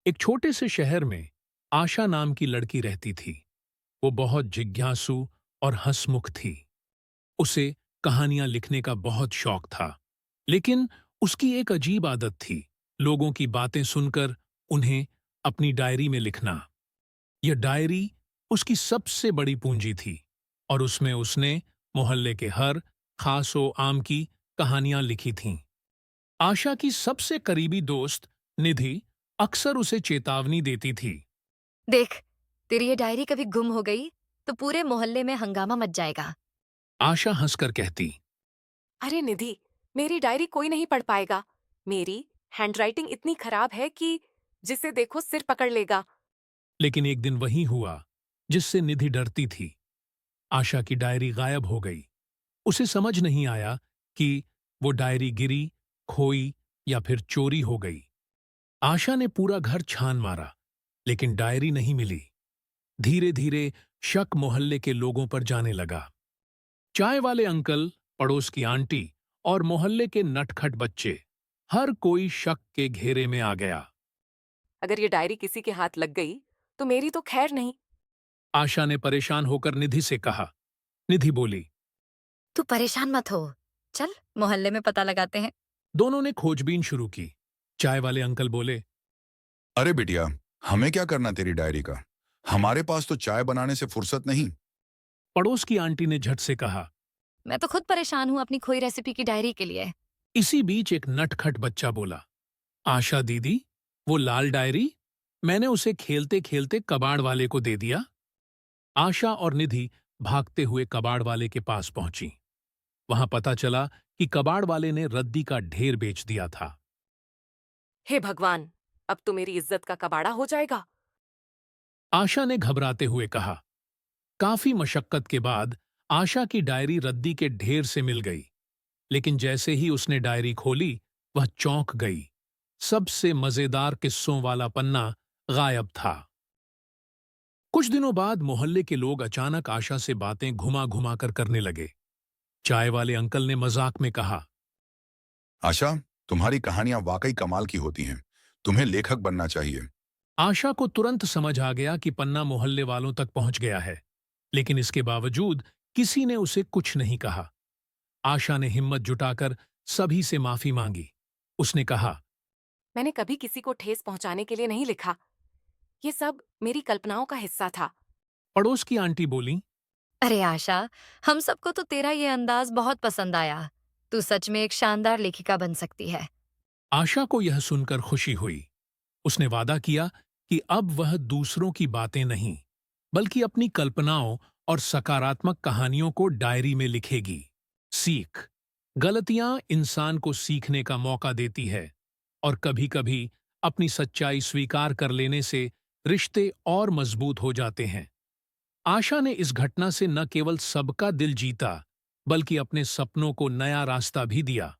एक छोटे से शहर में आशा नाम की लड़की रहती थी। वो बहुत जिज्ञासु और हंसमुख थी। उसे कहानियां लिखने का बहुत शौक था। लेकिन उसकी एक अजीब आदत थी, लोगों की बातें सुनकर उन्हें अपनी डायरी में लिखना। यह डायरी उसकी सबसे बड़ी पूंजी थी और उसमें उसने मोहल्ले के हर खास व आम की कहानियां लिखी थीं। आशा की सबसे करीबी दोस्त निधि अक्सर उसे चेतावनी देती थी। देख, तेरी ये डायरी कभी गुम हो गई तो पूरे मोहल्ले में हंगामा मच जाएगा। आशा हंसकर कहती, अरे निधि, मेरी डायरी कोई नहीं पढ़ पाएगा। मेरी हैंडराइटिंग इतनी खराब है कि जिसे देखो सिर पकड़ लेगा। लेकिन एक दिन वही हुआ जिससे निधि डरती थी। आशा की डायरी गायब हो गई। उसे समझ नहीं आया कि वो डायरी गिरी, खोई या फिर चोरी हो गई। आशा ने पूरा घर छान मारा, लेकिन डायरी नहीं मिली। धीरे धीरे शक मोहल्ले के लोगों पर जाने लगा। चाय वाले अंकल, पड़ोस की आंटी और मोहल्ले के नटखट बच्चे, हर कोई शक के घेरे में आ गया। अगर ये डायरी किसी के हाथ लग गई तो मेरी तो खैर नहीं। आशा ने परेशान होकर निधि से कहा। निधि बोली। तू परेशान मत हो। चल, मोहल्ले में पता लगाते हैं। दोनों ने खोजबीन शुरू की। चाय वाले अंकल बोले, अरे बिटिया, हमें क्या करना तेरी डायरी का। हमारे पास तो चाय बनाने से फुर्सत नहीं। पड़ोस की आंटी ने झट से कहा। मैं तो खुद परेशान हूँ अपनी खोई रेसिपी की डायरी के लिए। इसी बीच एक नटखट बच्चा बोला, आशा दीदी, वो लाल डायरी, मैंने उसे खेलते खेलते कबाड़ वाले को दे दिया। आशा और निधि भागते हुए कबाड़ वाले के पास पहुंची। वहां पता चला कि कबाड़ वाले ने रद्दी का ढेर बेच दिया था। हे भगवान, अब तो मेरी इज्जत का कबाड़ा हो जाएगा। आशा ने घबराते हुए कहा। काफी मशक्कत के बाद आशा की डायरी रद्दी के ढेर से मिल गई। लेकिन जैसे ही उसने डायरी खोली, वह चौंक गई। सबसे मजेदार किस्सों वाला पन्ना गायब था। कुछ दिनों बाद मोहल्ले के लोग अचानक आशा से बातें घुमा घुमा कर करने लगे। चाय वाले अंकल ने मजाक में कहा, आशा, तुम्हारी कहानियां वाकई कमाल की होती हैं। तुम्हें लेखक बनना चाहिए। आशा को तुरंत समझ आ गया कि पन्ना मोहल्ले वालों तक पहुंच गया है। लेकिन इसके बावजूद किसी ने उसे कुछ नहीं कहा। आशा ने हिम्मत जुटाकर सभी से माफी मांगी। उसने कहा, मैंने कभी किसी को ठेस पहुंचाने के लिए नहीं लिखा। ये सब मेरी कल्पनाओं का हिस्सा था। पड़ोस की आंटी बोली, अरे आशा, हम सबको तो तेरा ये अंदाज बहुत पसंद आया। तू सच में एक शानदार लेखिका बन सकती है। आशा को यह सुनकर खुशी हुई। उसने वादा किया कि अब वह दूसरों की बातें नहीं, बल्कि अपनी कल्पनाओं और सकारात्मक कहानियों को डायरी में लिखेगी। सीख: गलतियां इंसान को सीखने का मौका देती है और कभी-कभी अपनी सच्चाई स्वीकार कर लेने से रिश्ते और मजबूत हो जाते हैं। आशा ने इस घटना से न केवल सबका दिल जीता, बल्कि अपने सपनों को नया रास्ता भी दिया।